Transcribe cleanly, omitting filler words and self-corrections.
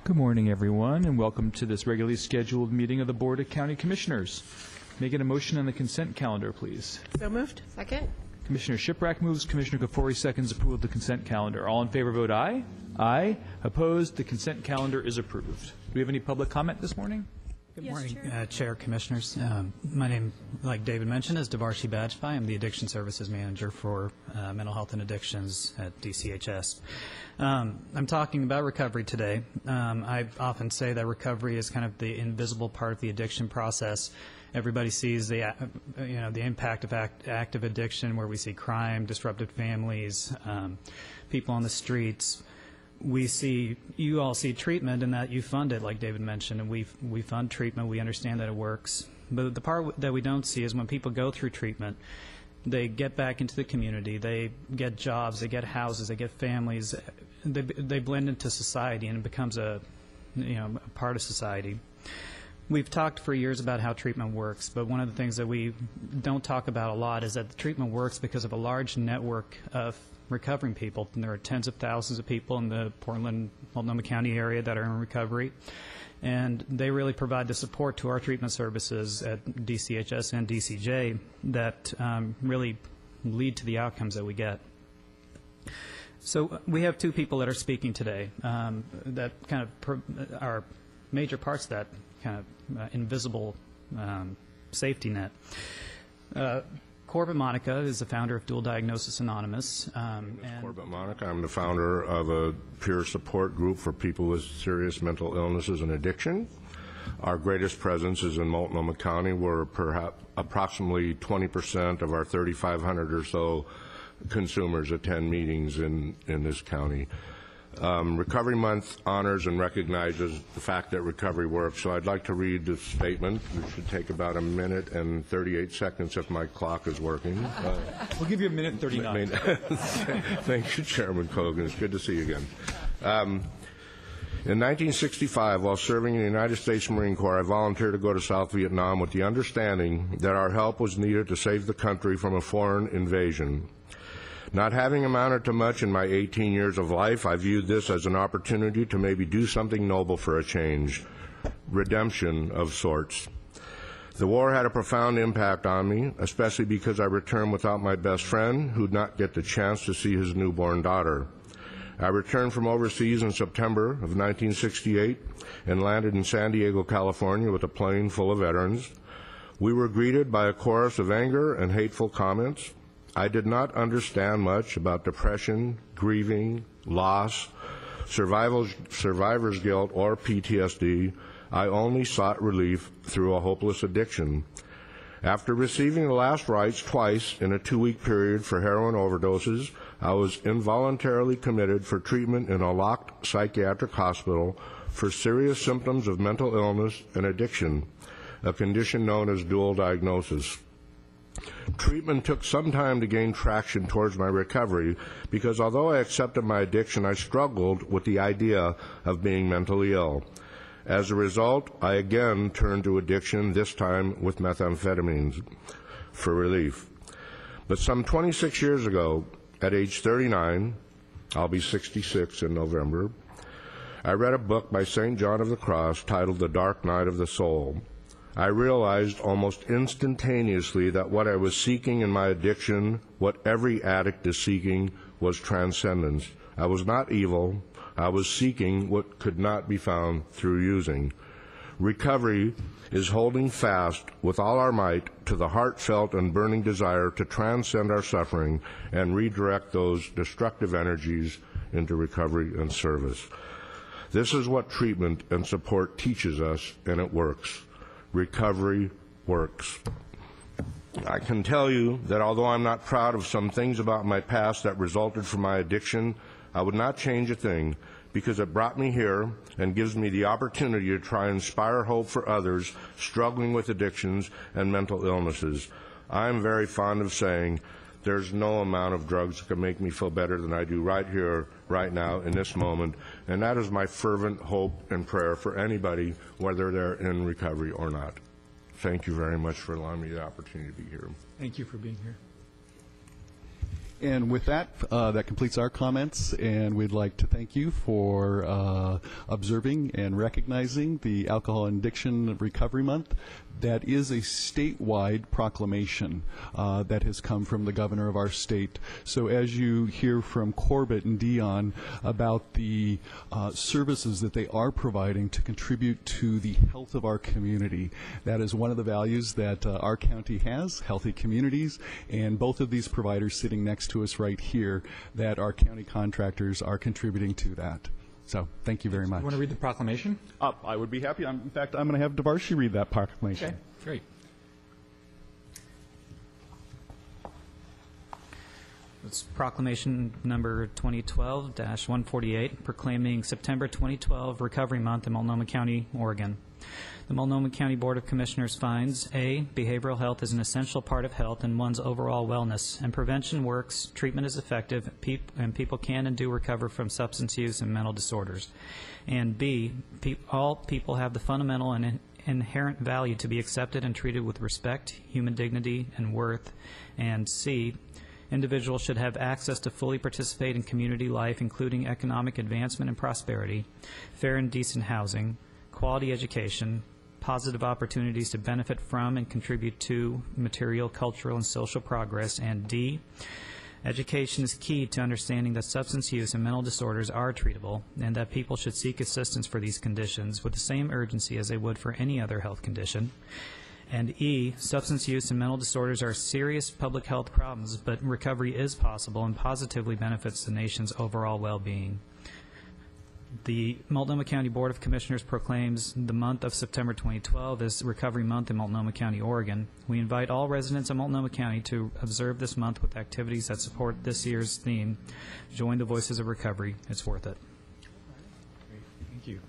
Good morning, everyone, and welcome to this regularly scheduled meeting of the Board of County Commissioners. Make it a motion on the consent calendar, please. So moved. Second. Commissioner Shiprack moves. Commissioner Kafori seconds approval of the consent calendar. All in favor vote aye. Aye. Opposed? The consent calendar is approved. Do we have any public comment this morning? Good morning, Chair, Commissioners. My name, like David mentioned, is Devarshi Bajpai. I'm the Addiction Services Manager for Mental Health and Addictions at DCHS. I'm talking about recovery today. I often say that recovery is kind of the invisible part of the addiction process. Everybody sees the impact of active addiction, where we see crime, disrupted families, people on the streets. You all see treatment, and that you fund it, like David mentioned, and we fund treatment. We understand that it works. But the part that we don't see is when people go through treatment, they get back into the community, they get jobs, they get houses, they get families, they blend into society, and it becomes a part of society. We've talked for years about how treatment works, but one of the things that we don't talk about a lot is that the treatment works because of a large network of recovering people. And there are tens of thousands of people in the Portland, Multnomah County area that are in recovery, and they really provide the support to our treatment services at DCHS and DCJ that really lead to the outcomes that we get. So we have two people that are speaking today that kind of are major parts of that kind of invisible safety net. Corbett Monica is the founder of Dual Diagnosis Anonymous. Corbett Monica. I'm the founder of a peer support group for people with serious mental illnesses and addiction. Our greatest presence is in Multnomah County, where perhaps approximately 20% of our 3,500 or so consumers attend meetings in this county. Recovery Month honors and recognizes the fact that recovery works, so I'd like to read the statement. It should take about a minute and 38 seconds if my clock is working. We'll give you a minute and 39. Thank you, Chairman Cogan. It's good to see you again. In 1965, while serving in the United States Marine Corps, I volunteered to go to South Vietnam with the understanding that our help was needed to save the country from a foreign invasion. Not having amounted to much in my 18 years of life, I viewed this as an opportunity to maybe do something noble for a change, redemption of sorts. The war had a profound impact on me, especially because I returned without my best friend, who'd not get the chance to see his newborn daughter. I returned from overseas in September of 1968 and landed in San Diego, California with a plane full of veterans. We were greeted by a chorus of anger and hateful comments. I did not understand much about depression, grieving, loss, survivor's guilt, or PTSD. I only sought relief through a hopeless addiction. After receiving the last rites twice in a 2-week period for heroin overdoses, I was involuntarily committed for treatment in a locked psychiatric hospital for serious symptoms of mental illness and addiction, a condition known as dual diagnosis. Treatment took some time to gain traction towards my recovery because although I accepted my addiction, I struggled with the idea of being mentally ill. As a result, I again turned to addiction, this time with methamphetamines, for relief. But some 26 years ago, at age 39, I'll be 66 in November, I read a book by St. John of the Cross titled The Dark Night of the Soul. I realized almost instantaneously that what I was seeking in my addiction, what every addict is seeking, was transcendence. I was not evil. I was seeking what could not be found through using. Recovery is holding fast with all our might to the heartfelt and burning desire to transcend our suffering and redirect those destructive energies into recovery and service. This is what treatment and support teaches us, and it works. Recovery works. I can tell you that although I'm not proud of some things about my past that resulted from my addiction, I would not change a thing because it brought me here and gives me the opportunity to try and inspire hope for others struggling with addictions and mental illnesses. I'm very fond of saying there's no amount of drugs that can make me feel better than I do right here, right now, in this moment. And that is my fervent hope and prayer for anybody, whether they're in recovery or not. Thank you very much for allowing me the opportunity to be here. Thank you for being here. And with that, that completes our comments, and we'd like to thank you for observing and recognizing the Alcohol and Addiction Recovery Month. That is a statewide proclamation that has come from the governor of our state. So as you hear from Corbett and Dion about the services that they are providing to contribute to the health of our community, that is one of the values that our county has, healthy communities, and both of these providers sitting next to us right here, that our county contractors are contributing to that. So thank you very much. You want to read the proclamation? I would be happy. In fact, I'm going to have Devarshi read that proclamation. Okay, great. It's proclamation number 2012-148, proclaiming September 2012 Recovery Month in Multnomah County, Oregon. The Multnomah County Board of Commissioners finds, A, behavioral health is an essential part of health and one's overall wellness, and prevention works, treatment is effective, and people can and do recover from substance use and mental disorders. And B, all people have the fundamental and inherent value to be accepted and treated with respect, human dignity, and worth. And C, individuals should have access to fully participate in community life, including economic advancement and prosperity, fair and decent housing, quality education, positive opportunities to benefit from and contribute to material, cultural, and social progress. And D, education is key to understanding that substance use and mental disorders are treatable, and that people should seek assistance for these conditions with the same urgency as they would for any other health condition. And E, substance use and mental disorders are serious public health problems, but recovery is possible and positively benefits the nation's overall well-being. The Multnomah County Board of Commissioners proclaims the month of September 2012 as Recovery Month in Multnomah County, Oregon. We invite all residents of Multnomah County to observe this month with activities that support this year's theme, Join the Voices of Recovery. It's worth it. Great. Thank you.